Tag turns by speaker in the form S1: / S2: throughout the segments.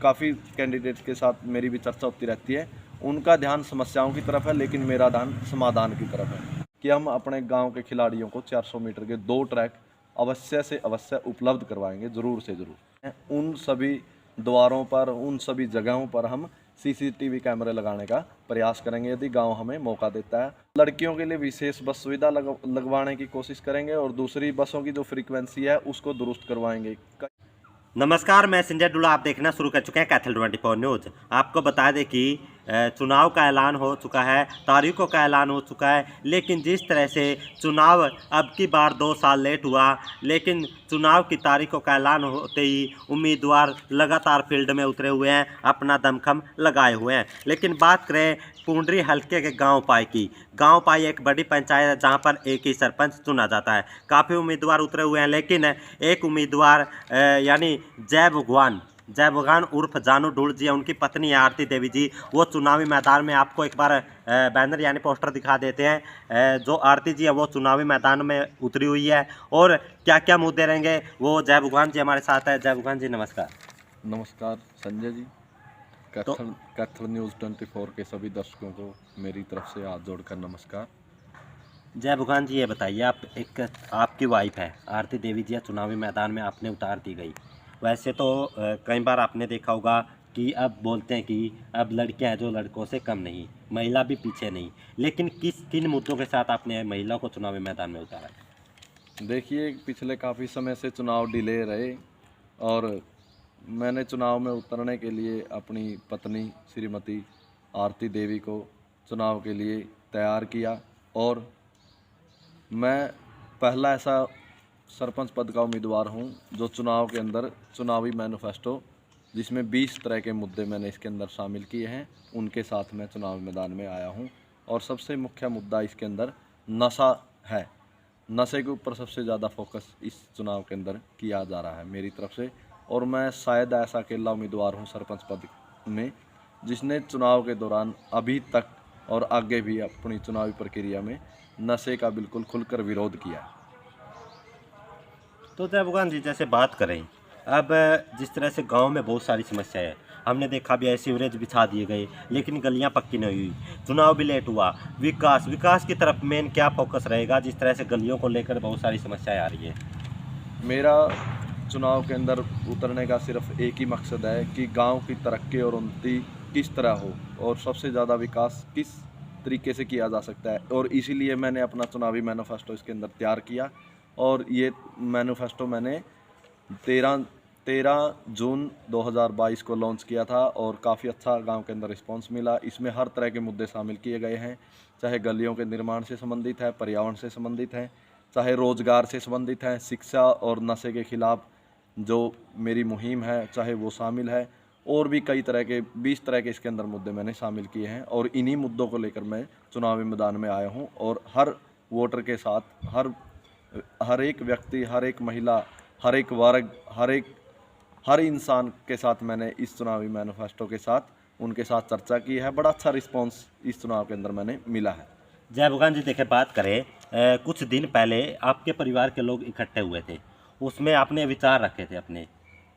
S1: काफ़ी कैंडिडेट्स के साथ मेरी भी चर्चा होती रहती है। उनका ध्यान समस्याओं की तरफ है, लेकिन मेरा ध्यान समाधान की तरफ है कि हम अपने गांव के खिलाड़ियों को 400 मीटर के 2 ट्रैक अवश्य से अवश्य उपलब्ध करवाएंगे, ज़रूर से ज़रूर। उन सभी द्वारों पर, उन सभी जगहों पर हम सीसीटीवी कैमरे लगाने का प्रयास करेंगे यदि गांव हमें मौका देता है। लड़कियों के लिए विशेष बस सुविधा लगवाने की कोशिश करेंगे और दूसरी बसों की जो फ्रीक्वेंसी है उसको दुरुस्त करवाएंगे।
S2: नमस्कार, मैं संजय डुल्ला। आप देखना शुरू कर चुके हैं कैथल 24 न्यूज़। आपको बता दें कि चुनाव का ऐलान हो चुका है, तारीखों का ऐलान हो चुका है, लेकिन जिस तरह से चुनाव अब की बार 2 साल लेट हुआ, लेकिन चुनाव की तारीखों का ऐलान होते ही उम्मीदवार लगातार फील्ड में उतरे हुए हैं, अपना दमखम लगाए हुए हैं। लेकिन बात करें पूंडरी हल्के के गांव पाई की। गांव पाई एक बड़ी पंचायत है जहां पर एक ही सरपंच चुना जाता है। काफ़ी उम्मीदवार उतरे हुए हैं, लेकिन एक उम्मीदवार यानी जय भगवान उर्फ जानू ढूल जी है, उनकी पत्नी है आरती देवी जी, वो चुनावी मैदान में, आपको एक बार बैनर यानी पोस्टर दिखा देते हैं। जो आरती जी है वो चुनावी मैदान में उतरी हुई है और क्या क्या मुद्दे रहेंगे वो जय भगवान जी हमारे साथ है। जय भगवान जी, नमस्कार।
S1: नमस्कार संजय जी। कैथल न्यूज़ 24 के सभी दर्शकों को मेरी तरफ से हाथ जोड़कर नमस्कार।
S2: जय भगवान जी, ये बताइए, आपकी वाइफ है आरती देवी जी, चुनावी मैदान में आपने उतार दी गई। वैसे तो कई बार आपने देखा होगा कि अब बोलते हैं कि अब लड़कियां हैं जो लड़कों से कम नहीं, महिला भी पीछे नहीं, लेकिन किन मुद्दों के साथ आपने महिला को चुनावी मैदान में उतारा?
S1: देखिए, पिछले काफ़ी समय से चुनाव डिले रहे और मैंने चुनाव में उतरने के लिए अपनी पत्नी श्रीमती आरती देवी को चुनाव के लिए तैयार किया और मैं पहला ऐसा सरपंच पद का उम्मीदवार हूं जो चुनाव के अंदर चुनावी मैनिफेस्टो, जिसमें 20 तरह के मुद्दे मैंने इसके अंदर शामिल किए हैं, उनके साथ मैं चुनावी मैदान में आया हूं। और सबसे मुख्य मुद्दा इसके अंदर नशा है। नशे के ऊपर सबसे ज़्यादा फोकस इस चुनाव के अंदर किया जा रहा है मेरी तरफ से। और मैं शायद ऐसा अकेला उम्मीदवार हूं सरपंच पद में जिसने चुनाव के दौरान अभी तक और आगे भी अपनी चुनावी प्रक्रिया में नशे का बिल्कुल खुलकर विरोध किया।
S2: तो जय भगवान जी, जैसे बात करें अब जिस तरह से गांव में बहुत सारी समस्या है, हमने देखा भी है सीवरेज बिछा दिए गए लेकिन गलियां पक्की नहीं हुई, चुनाव भी लेट हुआ। विकास की तरफ मेन क्या फोकस रहेगा जिस तरह से गलियों को लेकर बहुत सारी समस्याएं आ रही है?
S1: मेरा चुनाव के अंदर उतरने का सिर्फ एक ही मकसद है कि गांव की तरक्की और उन्नति किस तरह हो और सबसे ज़्यादा विकास किस तरीके से किया जा सकता है। और इसीलिए मैंने अपना चुनावी मैनिफेस्टो इसके अंदर तैयार किया और ये मैनिफेस्टो मैंने 13 जून 2022 को लॉन्च किया था और काफ़ी अच्छा गांव के अंदर रिस्पांस मिला। इसमें हर तरह के मुद्दे शामिल किए गए हैं, चाहे गलियों के निर्माण से संबंधित है, पर्यावरण से संबंधित है, चाहे रोजगार से संबंधित है, शिक्षा और नशे के खिलाफ जो मेरी मुहिम है चाहे वो शामिल है, और भी कई तरह के 20 तरह के इसके अंदर मुद्दे मैंने शामिल किए हैं। और इन्हीं मुद्दों को लेकर मैं चुनावी मैदान में आया हूं और हर वोटर के साथ, हर एक व्यक्ति, हर एक महिला, हर एक वर्ग, हर इंसान के साथ मैंने इस चुनावी मैनिफेस्टो के साथ उनके साथ चर्चा की है। बड़ा अच्छा रिस्पॉन्स इस चुनाव के अंदर मैंने मिला है।
S2: जय भगवान जी, देखिए बात करें कुछ दिन पहले आपके परिवार के लोग इकट्ठे हुए थे, उसमें आपने विचार रखे थे अपने,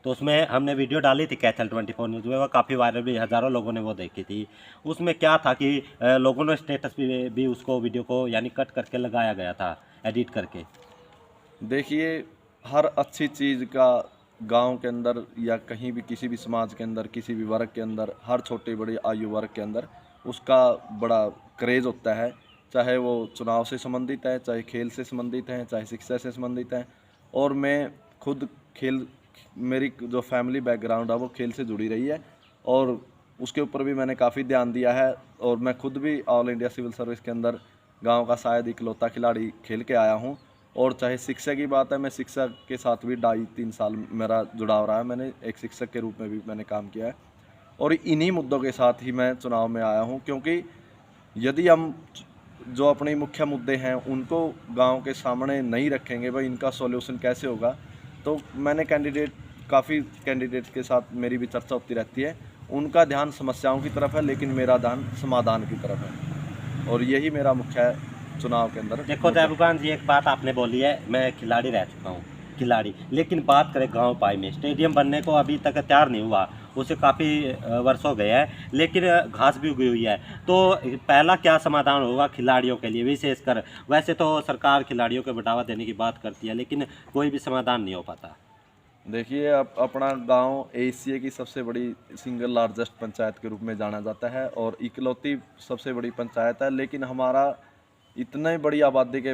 S2: तो उसमें हमने वीडियो डाली थी कैथल 24 न्यूज़ में, वो काफ़ी वायरल भी, हज़ारों लोगों ने वो देखी थी। उसमें क्या था कि लोगों ने स्टेटस भी उसको वीडियो को यानी कट करके लगाया गया था, एडिट करके।
S1: देखिए, हर अच्छी चीज़ का गांव के अंदर या कहीं भी किसी भी समाज के अंदर, किसी भी वर्ग के अंदर, हर छोटे बड़े आयु वर्ग के अंदर उसका बड़ा क्रेज़ होता है, चाहे वो चुनाव से संबंधित है, चाहे खेल से संबंधित है, चाहे शिक्षा से संबंधित है। और मैं खुद मेरी जो फैमिली बैकग्राउंड है वो खेल से जुड़ी रही है और उसके ऊपर भी मैंने काफ़ी ध्यान दिया है। और मैं खुद भी ऑल इंडिया सिविल सर्विस के अंदर गांव का शायद इकलौता खिलाड़ी खेल के आया हूं। और चाहे शिक्षा की बात है, मैं शिक्षा के साथ भी 2.5-3 साल मेरा जुड़ाव रहा है, मैंने एक शिक्षक के रूप में भी मैंने काम किया है। और इन्हीं मुद्दों के साथ ही मैं चुनाव में आया हूं, क्योंकि यदि हम जो अपने मुख्य मुद्दे हैं उनको गांव के सामने नहीं रखेंगे, भाई इनका सॉल्यूशन कैसे होगा। तो मैंने काफ़ी कैंडिडेट्स के साथ मेरी भी चर्चा होती रहती है, उनका ध्यान समस्याओं की तरफ है, लेकिन मेरा ध्यान समाधान की तरफ है। और यही मेरा मुख्य चुनाव के अंदर।
S2: देखो जय भगवान जी, एक बात आपने बोली है, मैं खिलाड़ी रह चुका हूँ, खिलाड़ी, लेकिन बात करें गांव पाई में स्टेडियम बनने को अभी तक तैयार नहीं हुआ उसे काफ़ी वर्ष हो गए हैं, लेकिन घास भी उगी हुई है। तो पहला क्या समाधान होगा खिलाड़ियों के लिए विशेषकर? वैसे तो सरकार खिलाड़ियों को बढ़ावा देने की बात करती है, लेकिन कोई भी समाधान नहीं हो पाता।
S1: देखिए, अपना गांव एशिया की सबसे बड़ी सिंगल लार्जेस्ट पंचायत के रूप में जाना जाता है और इकलौती सबसे बड़ी पंचायत है, लेकिन हमारा इतने बड़ी आबादी के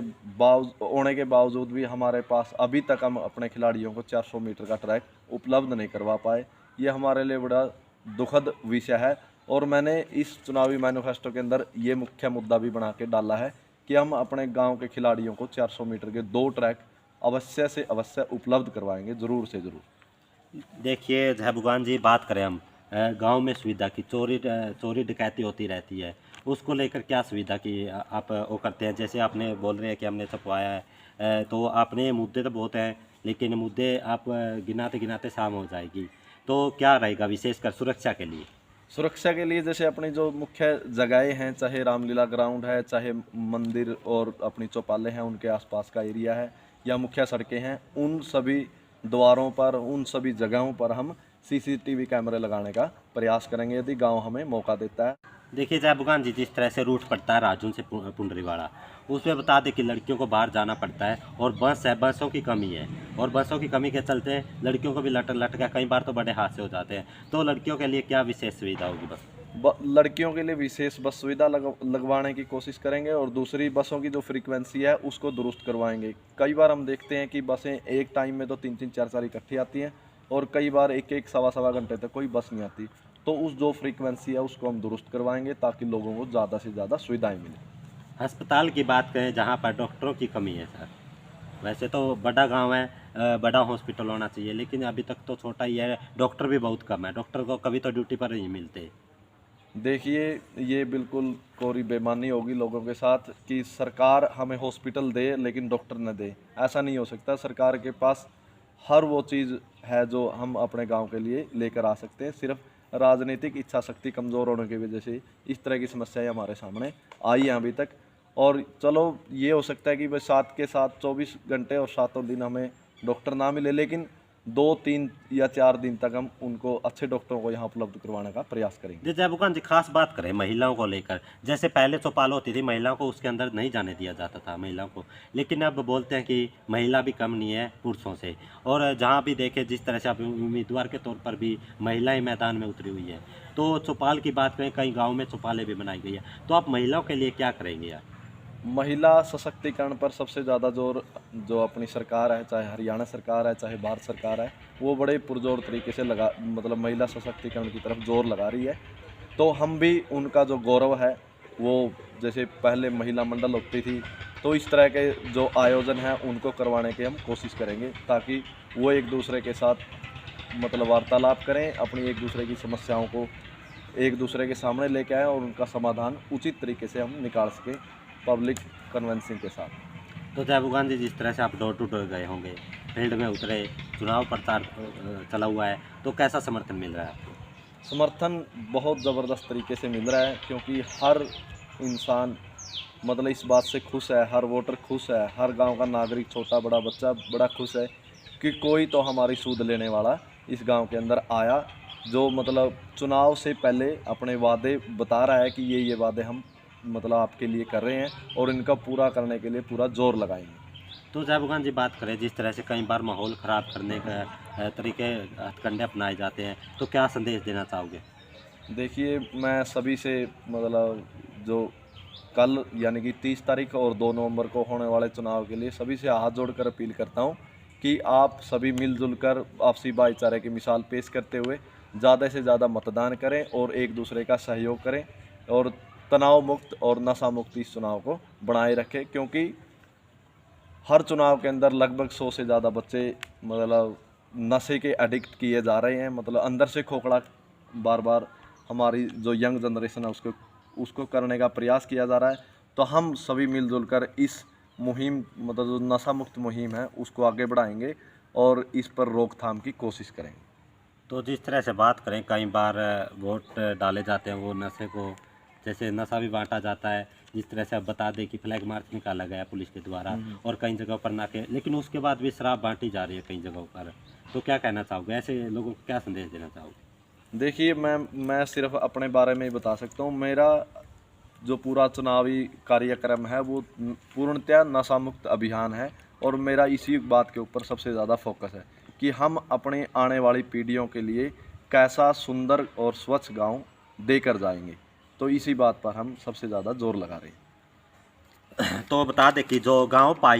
S1: होने के बावजूद भी हमारे पास अभी तक हम अपने खिलाड़ियों को 400 मीटर का ट्रैक उपलब्ध नहीं करवा पाए। ये हमारे लिए बड़ा दुखद विषय है और मैंने इस चुनावी मैनिफेस्टो के अंदर ये मुख्य मुद्दा भी बना के डाला है कि हम अपने गांव के खिलाड़ियों को 400 मीटर के 2 ट्रैक अवश्य से अवश्य उपलब्ध करवाएंगे, ज़रूर से ज़रूर।
S2: देखिए जहबुगान जी, बात करें हम गांव में सुविधा की, चोरी डकैती होती रहती है, उसको लेकर क्या सुविधा की आप वो करते हैं? जैसे आपने बोल रहे हैं कि हमने छपवाया है, तो आपने मुद्दे तो बहुत हैं, लेकिन मुद्दे आप गिनाते गिनाते शाम हो जाएगी। तो क्या रहेगा विशेषकर सुरक्षा के लिए?
S1: सुरक्षा के लिए जैसे अपनी जो मुख्य जगहें हैं, चाहे रामलीला ग्राउंड है, चाहे मंदिर और अपनी चौपालें हैं उनके आसपास का एरिया है, या मुख्य सड़कें हैं, उन सभी द्वारों पर, उन सभी जगहों पर हम सीसीटीवी कैमरे लगाने का प्रयास करेंगे यदि गांव हमें मौका देता है।
S2: देखिए जयबुगान जी, जिस तरह से रूट पड़ता है राजून से पुंडरीवाड़ा, उसमें बता दें कि लड़कियों को बाहर जाना पड़ता है और बस है, बसों की कमी है, और बसों की कमी के चलते लड़कियों को भी लट गया, कई बार तो बड़े हादसे हो जाते हैं। तो लड़कियों के लिए क्या विशेष सुविधा होगी बस?
S1: लड़कियों के लिए विशेष बस सुविधा लगवाने की कोशिश करेंगे और दूसरी बसों की जो फ्रीक्वेंसी है उसको दुरुस्त करवाएंगे। कई बार हम देखते हैं कि बसें एक टाइम में तो 3-3 4-4 इकट्ठी आती हैं और कई बार एक एक सवा घंटे तक कोई बस नहीं आती। तो उस जो फ्रीक्वेंसी है उसको हम दुरुस्त करवाएंगे ताकि लोगों को ज़्यादा से ज़्यादा सुविधाएं मिलें।
S2: अस्पताल की बात करें जहाँ पर डॉक्टरों की कमी है सर, वैसे तो बड़ा गांव है, बड़ा हॉस्पिटल होना चाहिए, लेकिन अभी तक तो छोटा ही है, डॉक्टर भी बहुत कम है, डॉक्टर को कभी तो ड्यूटी पर नहीं मिलते।
S1: देखिए, ये बिल्कुल कोरी बेईमानी होगी लोगों के साथ कि सरकार हमें हॉस्पिटल दे लेकिन डॉक्टर न दे। ऐसा नहीं हो सकता। सरकार के पास हर वो चीज़ है जो हम अपने गांव के लिए लेकर आ सकते हैं। सिर्फ राजनीतिक इच्छा शक्ति कमज़ोर होने की वजह से इस तरह की समस्याएं हमारे सामने आई हैं अभी तक। और चलो, ये हो सकता है कि भाई साथ के साथ 24 घंटे और सातों दिन हमें डॉक्टर ना मिले, लेकिन 2-3 या 4 दिन तक हम उनको अच्छे डॉक्टरों को यहाँ उपलब्ध करवाने का प्रयास करेंगे।
S2: जी जयबुखान जी, खास बात करें महिलाओं को लेकर, जैसे पहले चौपाल होती थी, महिलाओं को उसके अंदर नहीं जाने दिया जाता था महिलाओं को, लेकिन अब बोलते हैं कि महिला भी कम नहीं है पुरुषों से, और जहाँ भी देखें जिस तरह से अब उम्मीदवार के तौर पर भी महिलाएं मैदान में उतरी हुई है। तो चौपाल की बात करें, कई गाँव में चौपालें भी बनाई गई है, तो आप महिलाओं के लिए क्या करेंगे यार?
S1: महिला सशक्तिकरण पर सबसे ज़्यादा जोर जो अपनी सरकार है, चाहे हरियाणा सरकार है, चाहे भारत सरकार है, वो बड़े पुरजोर तरीके से मतलब महिला सशक्तिकरण की तरफ जोर लगा रही है। तो हम भी उनका जो गौरव है, वो जैसे पहले महिला मंडल होती थी, तो इस तरह के जो आयोजन हैं उनको करवाने की हम कोशिश करेंगे ताकि वो एक दूसरे के साथ मतलब वार्तालाप करें, अपनी एक दूसरे की समस्याओं को एक दूसरे के सामने लेके आएँ और उनका समाधान उचित तरीके से हम निकाल सकें पब्लिक कन्वेंसिंग के साथ।
S2: तो जयबुखान जी, जिस तरह से आप डोर टू डोर गए होंगे, फील्ड में उतरे, चुनाव प्रचार चला हुआ है, तो कैसा समर्थन मिल रहा है आपको?
S1: समर्थन बहुत ज़बरदस्त तरीके से मिल रहा है क्योंकि हर इंसान मतलब इस बात से खुश है, हर वोटर खुश है, हर गांव का नागरिक, छोटा बड़ा बच्चा बड़ा खुश है कि कोई तो हमारी सूद लेने वाला इस गांव के अंदर आया, जो मतलब चुनाव से पहले अपने वादे बता रहा है कि ये वादे हम मतलब आपके लिए कर रहे हैं और इनका पूरा करने के लिए पूरा जोर लगाएंगे।
S2: तो जयबुखान जी, बात करें जिस तरह से कई बार माहौल ख़राब करने का तरीके हथकंडे अपनाए जाते हैं, तो क्या संदेश देना चाहोगे?
S1: देखिए, मैं सभी से मतलब जो कल यानी कि 30 तारीख और 2 नवंबर को होने वाले चुनाव के लिए सभी से हाथ जोड़कर अपील करता हूं कि आप सभी मिलजुल कर आपसी भाईचारे की मिसाल पेश करते हुए ज़्यादा से ज़्यादा मतदान करें और एक दूसरे का सहयोग करें और तनाव मुक्त और नशा मुक्त इस चुनाव को बनाए रखें, क्योंकि हर चुनाव के अंदर लगभग 100 से ज़्यादा बच्चे मतलब नशे के एडिक्ट किए जा रहे हैं। मतलब अंदर से खोखला बार बार हमारी जो यंग जनरेशन है उसको करने का प्रयास किया जा रहा है। तो हम सभी मिलजुल कर इस मुहिम मतलब जो नशा मुक्त मुहिम है उसको आगे बढ़ाएंगे और इस पर रोकथाम की कोशिश करेंगे।
S2: तो जिस तरह से बात करें, कई बार वोट डाले जाते हैं, वो नशे को, जैसे नशा भी बांटा जाता है, जिस तरह से आप बता दें कि फ्लैग मार्च निकाला गया पुलिस के द्वारा और कई जगहों पर नाके, लेकिन उसके बाद भी शराब बांटी जा रही है कई जगहों पर, तो क्या कहना चाहोगे? ऐसे लोगों को क्या संदेश देना चाहोगे?
S1: देखिए मैं सिर्फ अपने बारे में ही बता सकता हूँ। मेरा जो पूरा चुनावी कार्यक्रम है वो पूर्णतः नशा मुक्त अभियान है, और मेरा इसी बात के ऊपर सबसे ज़्यादा फोकस है कि हम अपने आने वाली पीढ़ियों के लिए कैसा सुंदर और स्वच्छ गांव देकर जाएंगे। तो इसी बात पर हम सबसे ज़्यादा जोर लगा रहे हैं।
S2: तो बता दें कि जो गांव पाई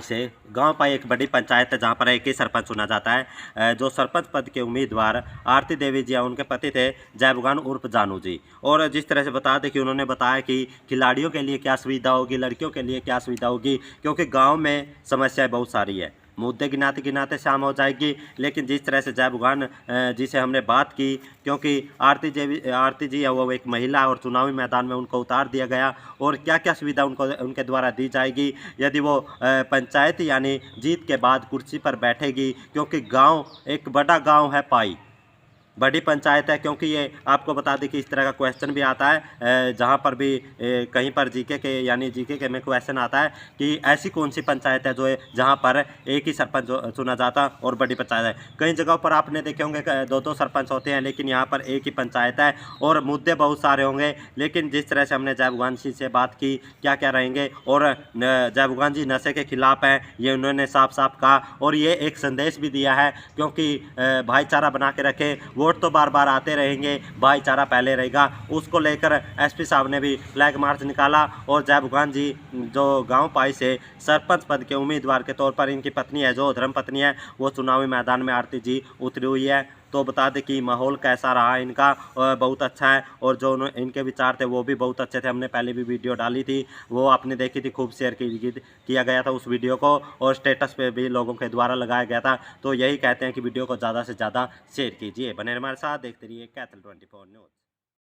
S2: एक बड़ी पंचायत है जहां पर एक ही सरपंच चुना जाता है। जो सरपंच पद के उम्मीदवार आरती देवी जी हैं, उनके पति थे जयबुगान उर्फ जानू जी। और जिस तरह से बता दें कि उन्होंने बताया कि खिलाड़ियों के लिए क्या सुविधा होगी, लड़कियों के लिए क्या सुविधा होगी, क्योंकि गाँव में समस्याएँ बहुत सारी है। मुद्दे गिनाते गिनाते शाम हो जाएगी, लेकिन जिस तरह से जयबुगान जी से हमने बात की, क्योंकि आरती जी है वो एक महिला और चुनावी मैदान में उनको उतार दिया गया, और क्या क्या सुविधा उनको उनके द्वारा दी जाएगी यदि वो पंचायत यानी जीत के बाद कुर्सी पर बैठेगी। क्योंकि गांव एक बड़ा गांव है पाई, बड़ी पंचायत है। क्योंकि ये आपको बता दें कि इस तरह का क्वेश्चन भी आता है जहाँ पर भी कहीं पर जीके के में क्वेश्चन आता है कि ऐसी कौन सी पंचायत है जहाँ पर एक ही सरपंच चुना जाता और बड़ी पंचायत है। कई जगहों पर आपने देखे होंगे दो दो सरपंच होते हैं, लेकिन यहाँ पर एक ही पंचायत है और मुद्दे बहुत सारे होंगे। लेकिन जिस तरह से हमने जयबुगान जी से बात की क्या क्या रहेंगे, और जयबुगान जी नशे के खिलाफ हैं, ये उन्होंने साफ साफ कहा, और ये एक संदेश भी दिया है क्योंकि भाईचारा बना के रखे। वोट तो बार बार आते रहेंगे, भाईचारा पहले रहेगा, उसको लेकर एसपी साहब ने भी फ्लैग मार्च निकाला। और जयबुगान जी जो गांव पाई से सरपंच पद के उम्मीदवार के तौर पर इनकी पत्नी है, जो धर्म पत्नी है, वो चुनावी मैदान में आरती जी उतरी हुई है। तो बता दें कि माहौल कैसा रहा इनका, बहुत अच्छा है। और जो इनके विचार थे वो भी बहुत अच्छे थे, हमने पहले भी वीडियो डाली थी, वो आपने देखी थी, खूब शेयर किया गया था उस वीडियो को, और स्टेटस पे भी लोगों के द्वारा लगाया गया था। तो यही कहते हैं कि वीडियो को ज़्यादा से ज़्यादा शेयर कीजिए। बने हमारे साथ, देखते रहिए कैथल 24 न्यूज़।